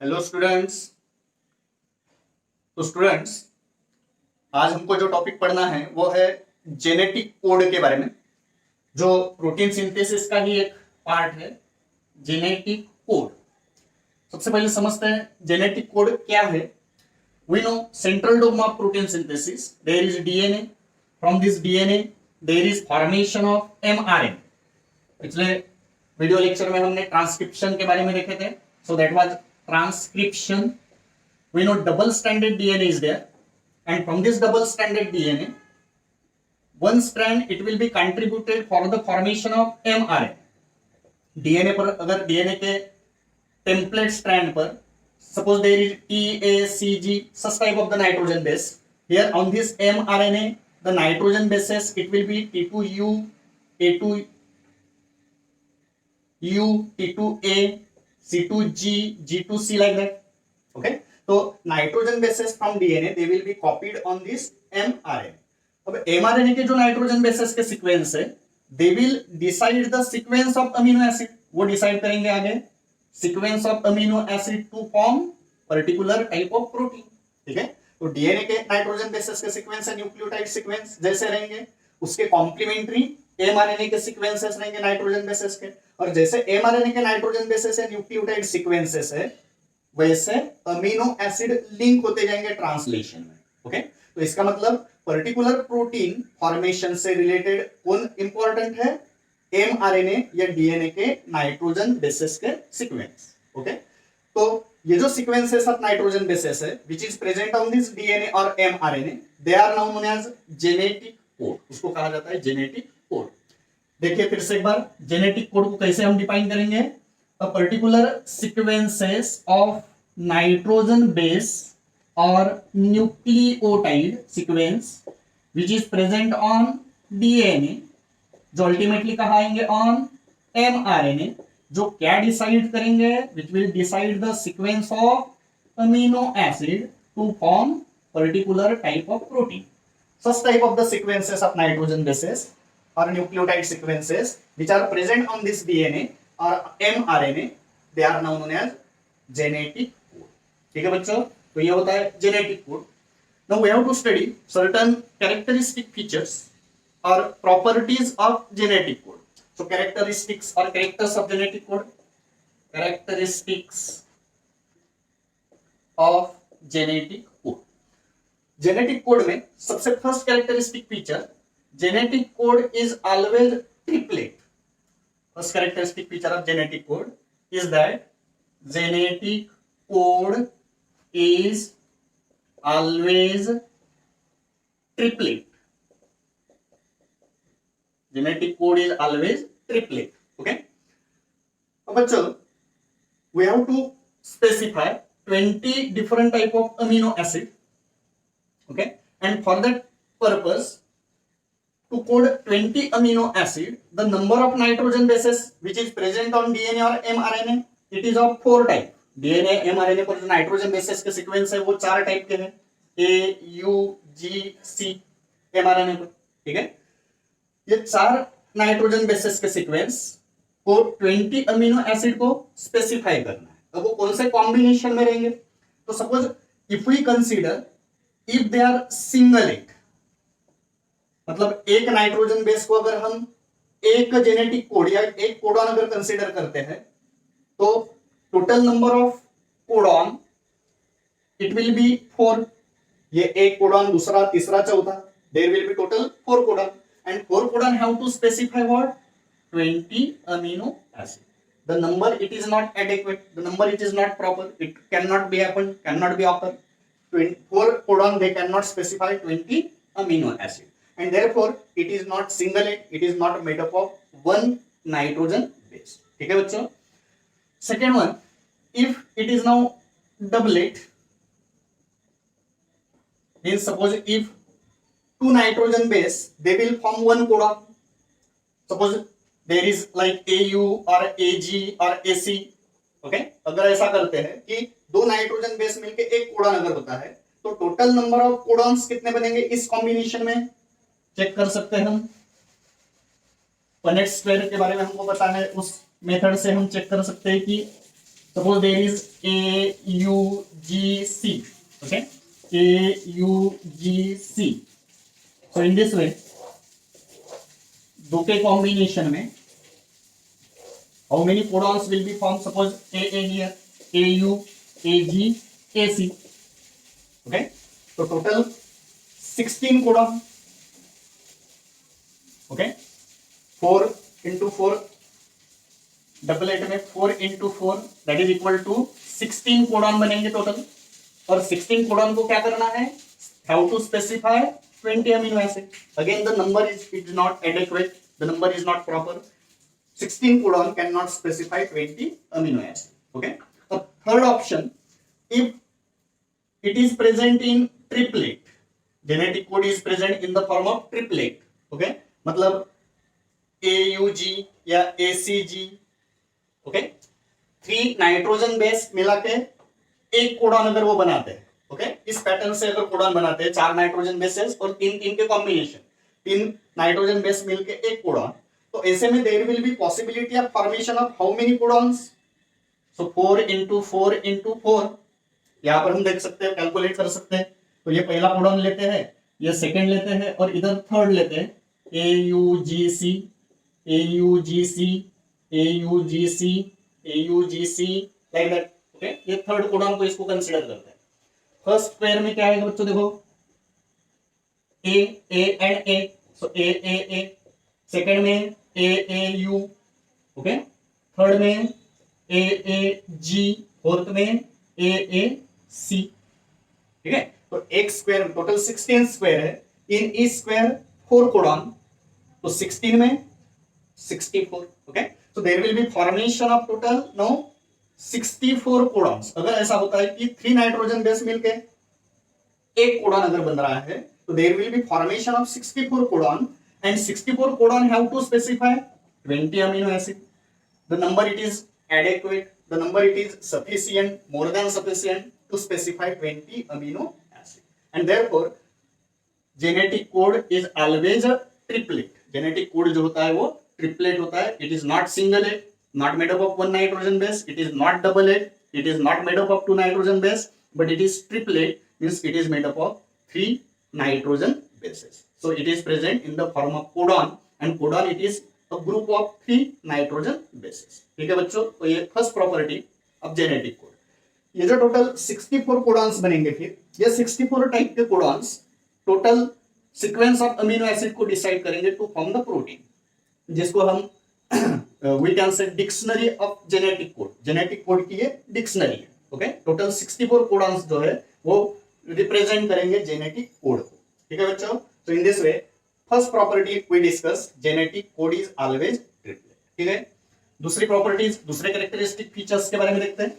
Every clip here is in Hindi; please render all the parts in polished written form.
Hello students. तो स्टूडेंट्स, आज हमको जो टॉपिक पढ़ना है वो है जेनेटिक कोड के बारे में, जो प्रोटीन सिंथेसिस का ही एक पार्ट है। जेनेटिक कोड सबसे पहले समझते हैं जेनेटिक कोड क्या है। We know central dogma of protein synthesis, there is DNA. From this DNA there is formation of mRNA. पिछले वीडियो लेक्चर में हमने ट्रांसक्रिप्शन के बारे में देखे थे, so that was transcription. We know double stranded DNA is there, and from this double stranded DNA, one strand it will be contributed for the formation of mRNA. DNA पर अगर DNA के template strand पर suppose there is T, A, C, G such type of the nitrogen base, here on this mRNA the nitrogen bases it will be T2U, A2U, T2A, C2G, G2C like that. Okay. तो nitrogen bases from DNA they will be copied on this mRNA. अब एमआरएनए के जो नाइट्रोजन बेसेस के सीक्वेंस है, they will decide the sequence of amino acid. वो डिसाइड करेंगे आगे sequence of amino acid to form particular type of protein. ठीक है, तो डीएनए के नाइट्रोजन बेसेस के सीक्वेंस है न्यूक्लियोटाइड सीक्वेंस जैसे रहेंगे, उसके कॉम्प्लीमेंट्री एमआरएनए के सीक्वेंसेस रहेंगे नाइट्रोजन बेसेस के, और जैसे एमआरएनए के नाइट्रोजन बेसेस है न्यूक्लियोटाइड सीक्वेंसेस है, वैसे अमीनो एसिड लिंक होते जाएंगे ट्रांसलेशन में। ओके, तो इसका मतलब पर्टिकुलर प्रोटीन फॉर्मेशन से रिलेटेड कौन इंपॉर्टेंट है, एमआरएनए या डीएनए के नाइट्रोजन बेसेस के सीक्वेंस। ओके, तो ये जो सीक्वेंसेस ऑफ नाइट्रोजन बेसेस है which is present on this DNA और mRNA, they are now known as genetic code. उसको कहा जाता है जेनेटिक कोड। देखिए फिर से एक बार, जेनेटिक कोड को कैसे हम डिफाइन करेंगे। A particular sequences of nitrogen base or nucleotide sequence which is present on DNA, जो अल्टीमेटली कहा आएंगे on mRNA, जो क्या डिसाइड करेंगे, which will decide the sequence of amino acid to form particular type of protein. Such type of the sequences of nitrogen bases or nucleotide sequences which are present on this DNA और mRNA, they are now known as genetic code. ठीक है बच्चों, तो ये होता है genetic code. Now we have to study certain characteristic features or properties of genetic code. So characteristics or characters of genetic code. Characteristics of genetic code. Genetic code में सबसे first characteristic feature, genetic code is always triplet. First characteristic feature of genetic code is that genetic code is always triplet. Genetic code is always triplet. Okay. So bachcho, we have to specify 20 different type of amino acid. Okay, and for that purpose, to code 20 amino acid, the number of nitrogen bases which is present on DNA or mRNA, it is of 4 type. DNA mRNA पर जो नाइट्रोजन बेसेस के सीक्वेंस है वो 4 टाइप के हैं, A, U, G, C mRNA पर। ठीक है, ये 4 नाइट्रोजन बेसेस के सीक्वेंस को 20 अमीनो एसिड को स्पेसिफाई करना है। अब वो कौन से कॉम्बिनेशन में रहेंगे, तो suppose if we consider if they are singlet, मतलब एक नाइट्रोजन बेस को अगर हम एक जेनेटिक कोड या एक कोडॉन अगर कंसीडर करते हैं, तो total number of codon it will be 4। ये एक कोडॉन, दूसरा, तीसरा, चौथा, there will be total 4 codon, and 4 codon have to specify what, 20 amino acid. The number it is not adequate, the number it is not proper, it cannot be happen, cannot be occur. 4 codon they cannot specify 20 amino acid, and therefore it is not singlet, it is not made up of one nitrogen base. ठीक है बच्चों. Second one, if it is now doublet, means suppose if 2 nitrogen base they will form one codon. Suppose there is like AU or AG or AC. Okay, अगर ऐसा करते हैं कि 2 नाइट्रोजन बेस मिलके एक कोडॉन अगर होता है, तो टोटल नंबर ऑफ कोडॉन्स कितने बनेंगे इस कॉम्बिनेशन में, चेक कर सकते हैं हम. पनेट स्क्वायर के बारे में हमको पता है, उस मेथड से हम चेक कर सकते हैं कि suppose there is AUGC, okay, AUGC. So in this way दो के combination में how many codons will be formed? Suppose AA here, AU, AG, AC, okay, so total 16 codon, okay, 4 into 4 doublet में 4 into 4 that is equal to 16 codon बनेंगे टोटल, और 16 कोडॉन को क्या करना है, how to specify 20 amino acid. Again the number is not adequate, the number is not proper. 16 codon can not specify 20 amino acid. Okay, third option, if it is present in triplet, genetic code is present in the form of triplet. okay, मतलब AUG या ACG, okay, 3 नाइट्रोजन बेस मिला के एक कोडॉन अगर वो बनाते हैं, ओके, इस पैटर्न से अगर कोडॉन बनाते हैं 4 नाइट्रोजन बेसेस और 3 के कॉम्बिनेशन, 3 नाइट्रोजन बेस मिलके एक कोडॉन, तो ऐसे में there will be possibility of formation of how many codons. So 4 into 4 into 4, यहां पर हम देख सकते हैं, कैलकुलेट कर सकते हैं. तो ये पहला कोडॉन लेते हैं, ये सेकंड लेते हैं, और इधर थर्ड लेते हैं, AUGC, AUGC, AUGC, AUGC, like that. Okay, ये थर्ड कोडॉन को इसको कंसीडर करते हैं. फर्स्ट पेयर में क्या आएगा बच्चों, देखो A and A, so A. Second में AAU, ओके, थर्ड में AAG, फोर्थ में AAC. ठीक है, तो एक स्क्वायर टोटल 16 स्क्वायर है, इन ईच स्क्वायर 4 कोडॉन, तो 16 में 64. Okay, so there will be formation of total now 64 codons. अगर ऐसा होता है कि 3 नाइट्रोजन बेस मिलके एक कोडॉन अगर बन रहा है, तो there will be formation of 64 codon, and 64 codon have to specify 20 amino acid. The number it is adequate, the number it is sufficient, more than sufficient to specify 20 amino acid, and therefore genetic code is always a triplet. genetic code जो होता है वो ट्रिपलेट होता है. It is not singlet, not made up of 1 nitrogen base, it is not doublet, it is not made up of 2 nitrogen base, but it is triplet, means it is made up of 3 nitrogen bases. So it is present in the form of codon, and codon it is a group of 3 nitrogen bases. ठीक है बच्चों, तो ये first property of genetic code. ये जो टोटल 64 कोडॉन्स बनेंगे, फिर ये 64 टाइप के codons total sequence of amino acid को डिसाइड करेंगे टू फॉर्म द प्रोटीन, जिसको हम we can say dictionary of genetic code. Genetic code की ये डिक्शनरी है. ओके, टोटल 64 कोडॉन्स जो है वो रिप्रेजेंट करेंगे जेनेटिक कोड को. ठीक है बच्चों, तो in this way first property we discuss, genetic code is always triplet. ठीक है, दूसरी प्रॉपर्टीज, दूसरे कैरेक्टरिस्टिक फीचर्स के बारे में देखते हैं.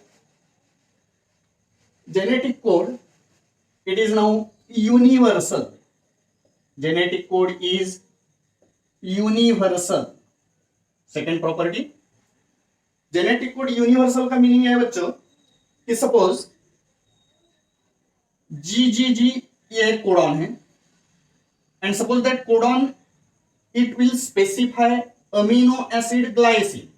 Genetic code it is now universal. Genetic code is universal. Second property, genetic code universal का मीनिंग है बच्चों कि सपोज GGG ये एक कोडॉन है, and suppose that codon it will specify amino acid glycine.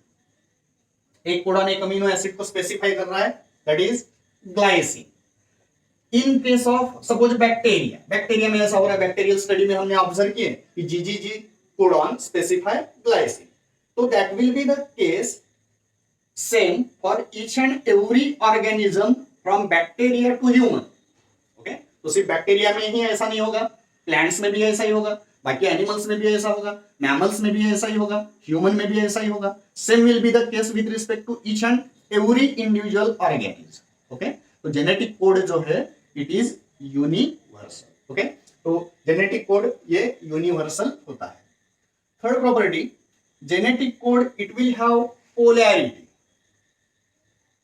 एक कोडॉन एक अमीनो एसिड को स्पेसिफाई कर रहा है, that is glycine. In case of suppose bacteria, bacteria में ऐसा हो रहा है, बैक्टीरियल स्टडी में हमने ऑब्जर्व किए कि GGG कोडॉन स्पेसिफाई ग्लाइसिन, तो that will be the case same for each and every organism from bacteria to human. Okay, तो सिर्फ बैक्टीरिया में ही ऐसा नहीं होगा, प्लांट्स में भी ऐसा ही होगा, बाकी एनिमल्स में भी ऐसा होगा, मैमल्स में भी ऐसा ही होगा, ह्यूमन में भी ऐसा ही होगा. Same will be the case with respect to each and every individual organism. Okay, तो जेनेटिक कोड जो है इट इज यूनिवर्सल. ओके, तो जेनेटिक कोड ये यूनिवर्सल होता है. Third property, genetic code it will have polarity.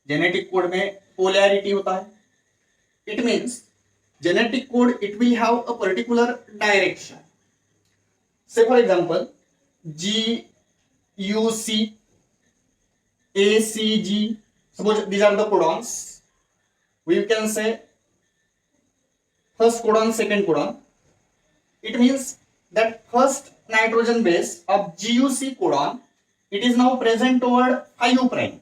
Genetic code में पोलैरिटी होता है. It means genetic code it will have a particular direction. Say for example GUC, ACG, suppose these are the codons. We can say first codon, second codon. It means that first nitrogen base of GUC codon it is now present toward 5 prime.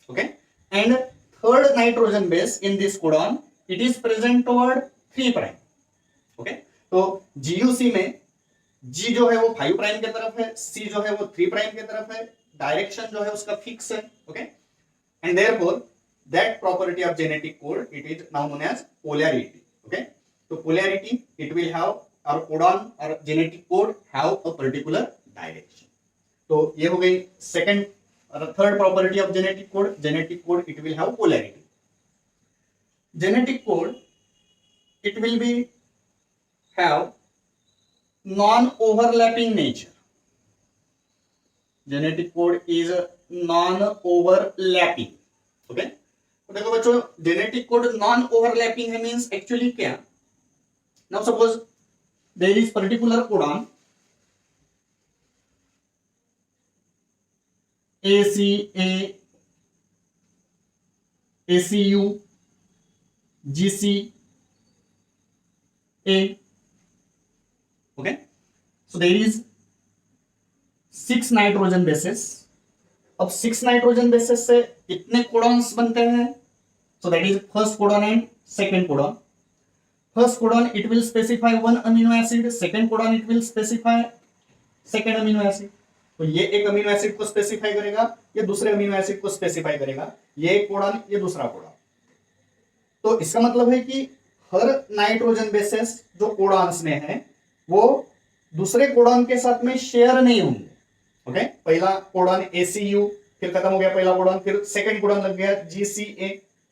Okay, and third nitrogen base in this codon, it is present toward 3 prime. Okay, तो GUC में G जो है वो 5 प्राइम की तरफ है, C जो है वो 3 प्राइम की तरफ है, डायरेक्शन जो है उसका फिक्स है. Okay, and therefore that property of genetic code, it is now known as polarity. Okay, so polarity, it will have our codon or genetic code have a particular direction. तो ये हो गई second or third property of genetic code. Genetic code, it will have polarity. Genetic code, it will be have non-overlapping nature. Genetic code is non-overlapping. Okay, तो देखो बच्चों, जेनेटिक कोड नॉन ओवरलैपिंग है मींस एक्चुअली क्या. Now suppose there is particular codon ACA, ACU, GCA. Okay, so there is 6 nitrogen bases. अब 6 नाइट्रोजन बेसेस से कितने कोडॉन्स बनते हैं? So that is first codon and second codon. First codon it will specify 1 amino acid, second codon it will specify second amino acid. तो ये एक अमीनो एसिड को स्पेसिफाई करेगा, ये दूसरे अमीनो एसिड को स्पेसिफाई करेगा, ये एक कोडॉन, ये दूसरा कोडॉन. तो इसका मतलब है कि हर नाइट्रोजन बेसेस जो कोडॉन्स में है वो दूसरे कोडॉन के साथ में शेयर नहीं होंगे. ओके, पहला कोडॉन ACU, फिर खत्म हो गया पहला कोडॉन, फिर सेकंड कोडॉन लग गया GCA.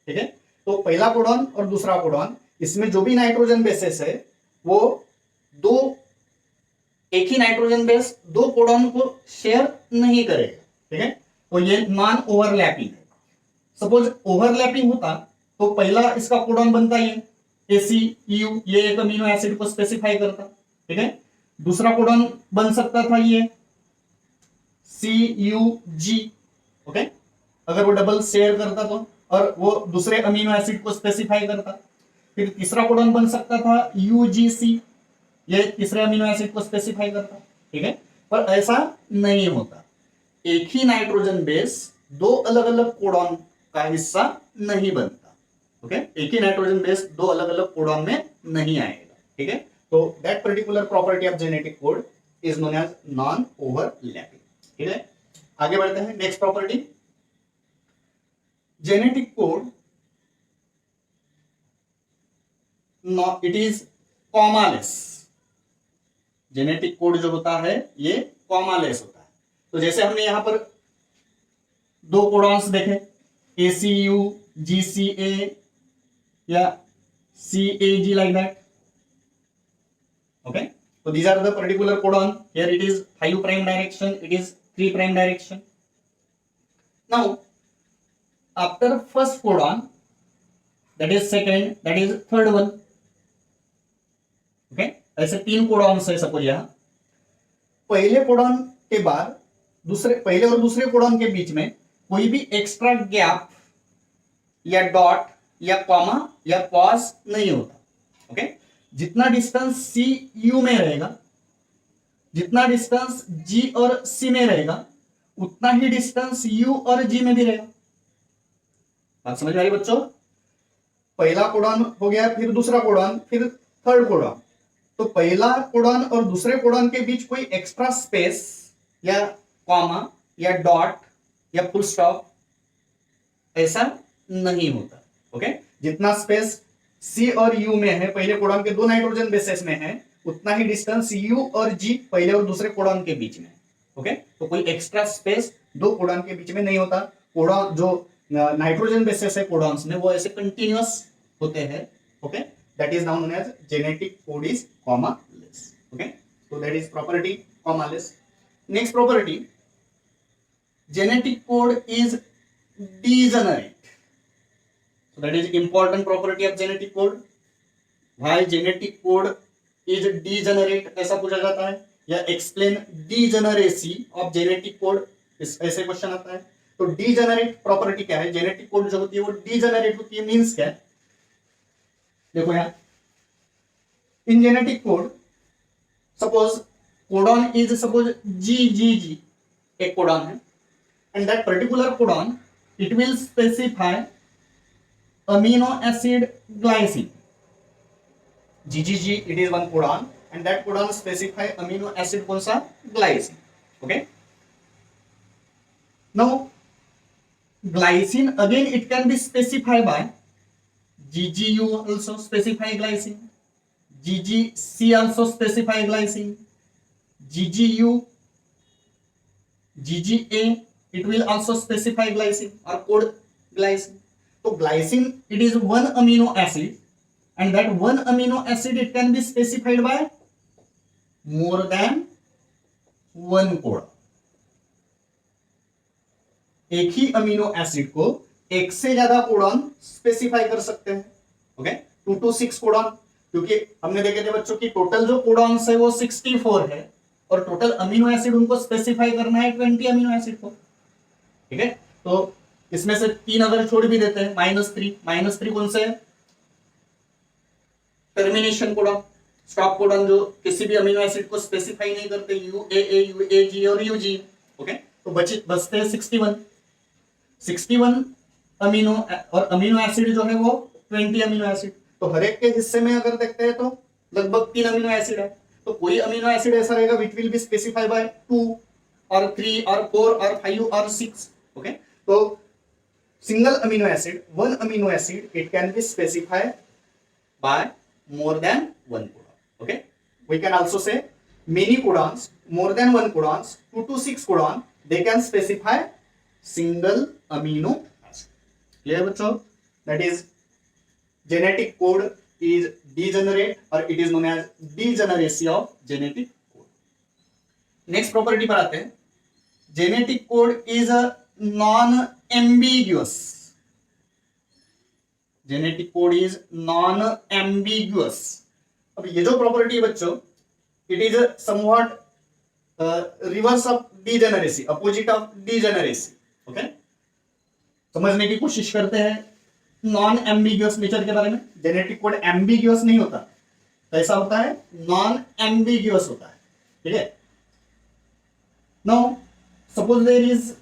ठीक है, तो पहला कोडॉन और दूसरा कोडॉन, इसमें जो भी नाइट्रोजन बेसेस है वो दो, एक ही नाइट्रोजन बेस दो कोडॉन को शेयर नहीं करेगा. ठीक है, तो ये नॉन ओवरलैपिंग है. सपोज ओवरलैपिंग होता तो पहला इसका कोडॉन बनता है ACU, ये एक अमीनो एसिड को स्पेसिफाई करता. ठीक है, दूसरा कोडॉन बन सकता था ये CUG. ओके, अगर वो डबल शेयर करता तो, और वो दूसरे अमीनो एसिड को स्पेसिफाई करता. फिर तीसरा कोडॉन बन सकता था UGC, ये तीसरे अमीनो एसिड को स्पेसिफाई करता. ठीक है, पर ऐसा नहीं होता. एक ही नाइट्रोजन बेस दो अलग अलग कोडॉन का हिस्सा नहीं बनता. ओके, एक ही नाइट्रोजन बेस दो अलग अलग कोडॉन में नहीं आएगा. ठीक है, तो that particular property of genetic code is known as non overlapping. ठीक है, आगे बढ़ते हैं. Next property, genetic code it is commaless. Genetic code जो होता है ये कॉमालेस होता है. तो जैसे हमने यहां पर दो कोडॉन्स देखे, ACU, GCA या CAG, like that. Okay, so these are the particular codon. Here it is 5 prime direction, it is 3 prime direction. Now after first codon, that is second, that is third one. Okay, ऐसे 3 कोडॉन्स है सपोज. यहां पहले कोडॉन के बाद दूसरे, पहले और दूसरे कोडॉन के बीच में कोई भी एक्स्ट्रा गैप या डॉट या कॉमा या पॉज नहीं होता. ओके, जितना डिस्टेंस CU में रहेगा, जितना डिस्टेंस G और C में रहेगा, उतना ही डिस्टेंस U और G में भी रहेगा. बात समझ में आ रही बच्चों? पहला कोडॉन हो गया, फिर दूसरा कोडॉन, फिर थर्ड कोडॉन. तो पहला कोडॉन और दूसरे कोडॉन के बीच कोई एक्स्ट्रा स्पेस या कॉमा या डॉट या फुल स्टॉप ऐसा नहीं होता. ओके, जितना स्पेस C और U में है, पहले कोडॉन के दो नाइट्रोजन बेसेस में है, उतना ही डिस्टेंस U और G पहले और दूसरे कोडॉन के बीच में. ओके, तो कोई एक्स्ट्रा स्पेस दो कोडॉन के बीच में नहीं होता. कोडॉन जो नाइट्रोजन बेसेस है कोडॉन्स में, वो ऐसे कंटिन्यूअस होते हैं. Okay, that is now known as genetic code is commaless. Okay, so that is property commaless. Next property, genetic code is degenerate. So that is important property of genetic code. Why genetic code is degenerate ऐसा पूछा जाता है, या explain degeneracy of genetic code, ऐसे क्वेश्चन आता है. तो degenerate प्रॉपर्टी क्या है? जेनेटिक कोड जो होती है वो degenerate होती है. मीन्स क्या है? देखो यहाँ in genetic code, suppose codon is suppose GGG, एक कोडॉन है, and that particular codon it will specify amino acid glycine. GGG, it is one codon, and that codon specify amino acid कौन सा? Glycine. Okay. Now, glycine again it can be specified by GGU also specify glycine, GGC also specify glycine, GGU, GGA it will also specify glycine or code glycine. So glycine it is one amino acid, and that one amino acid it can be specified by more than one codon. एक ही अमीनो एसिड को एक से ज्यादा कोडॉन स्पेसिफाई कर सकते हैं. ओके, 2 to 6 कोडॉन, क्योंकि हमने देखे थे बच्चों की टोटल जो कोडॉन्स है वो 64 है और टोटल अमीनो एसिड उनको स्पेसिफाई करना है 20 अमीनो एसिड को. ठीक है, तो इसमें से 3 अगर छोड़ भी देते हैं, -3 कौन से है? टर्मिनेशन कोडॉन, स्टॉप कोडॉन जो किसी भी अमीनो एसिड को स्पेसिफाई नहीं करते, UAA, UAG और UG. ओके, तो बचते हैं 61 अमीनो, और अमीनो एसिड जो है वो 20 अमीनो एसिड. तो हर एक के हिस्से में अगर देखते हैं तो लगभग 3 अमीनो एसिड है. तो कोई अमीनो एसिड ऐसा रहेगा which will be specify by 2 और 3 और 4 और 5 और 6. ओके, तो single amino acid, one amino acid it can B specified bye more than one codon. Okay, we can also say many codons, more than one codons, 2 to 6 codon, they can specify single amino acid. Clear बच्चों? That is genetic code is degenerate or it is known as degeneracy of genetic code. Next property पर आते हैं. Genetic code is a non-ambiguous. Genetic code is non ambiguous. अब ये जो प्रॉपर्टी है बच्चों, it is somewhat reverse of degeneracy, opposite of degeneracy. Okay, समझने की कोशिश करते हैं नॉन एम्बिगुअस नेचर के बारे में. जेनेटिक कोड एम्बिगुअस नहीं होता, कैसा होता है? नॉन एम्बिगुअस होता है. ठीक है, now suppose there is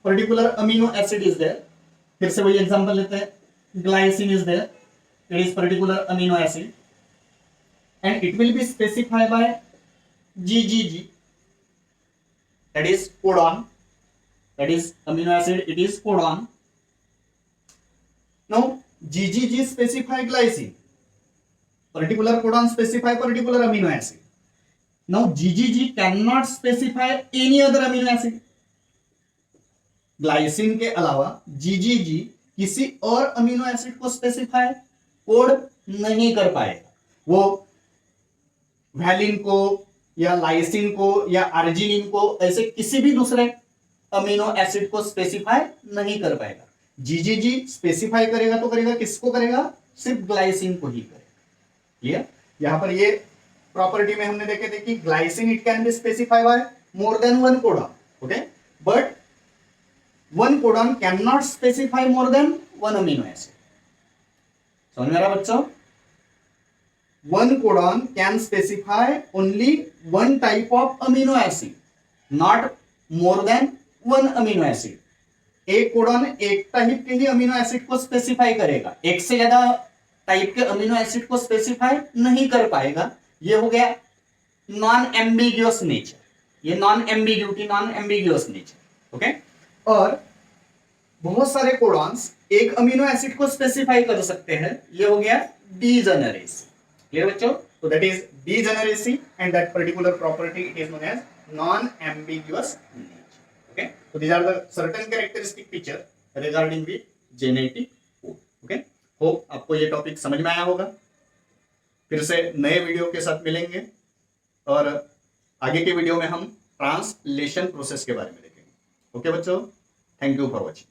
particular amino acid is there. फिर से वही एग्जांपल लेते हैं. Glycine is there, it is particular amino acid and it will be specified by GGG, that is codon, that is amino acid, it is codon. Now GGG specify glycine, particular codon specify particular amino acid. Now GGG cannot specify any other amino acid. Glycine के अलावा GGG किसी और अमीनो एसिड को स्पेसिफाई कोड नहीं कर पाएगा. वो वैलिन को या लाइसिन को या आर्जिनिन को ऐसे किसी भी दूसरे अमीनो एसिड को स्पेसिफाई नहीं कर पाएगा. GGG स्पेसिफाई करेगा तो करेगा किसको करेगा? सिर्फ ग्लाइसिन को ही करेगा. क्लियर? यहां पर ये प्रॉपर्टी में हमने देखे थे कि glycine it can be specify by more than one codon. Okay, but one codon cannot specify more than one amino acid. समझ में आ रहा बच्चों? One codon can specify only one type of amino acid, not more than one amino acid. एक कोडॉन एक टाइप के ही अमीनो एसिड को स्पेसिफाई करेगा, एक से ज्यादा टाइप के अमीनो एसिड को स्पेसिफाई नहीं कर पाएगा. ये हो गया नॉन एम्बिगुअस नेचर. ये non ambiguity, non ambiguous nature. Okay, और बहुत सारे कोडॉन्स एक अमीनो एसिड को स्पेसिफाई कर सकते हैं. ये हो गया डीजेनरेसी. क्लियर बच्चों? तो that is degeneracy and that particular property it is known as non ambiguous nature. Okay, तो these are the certain characteristic feature regarding with genetic code. Okay, hope आपको ये टॉपिक समझ में आया होगा. फिर से नए वीडियो के साथ मिलेंगे और आगे के वीडियो में हम ट्रांसलेशन प्रोसेस के बारे में देखेंगे. ओके बच्चों, थैंक यू फॉर वॉचिंग.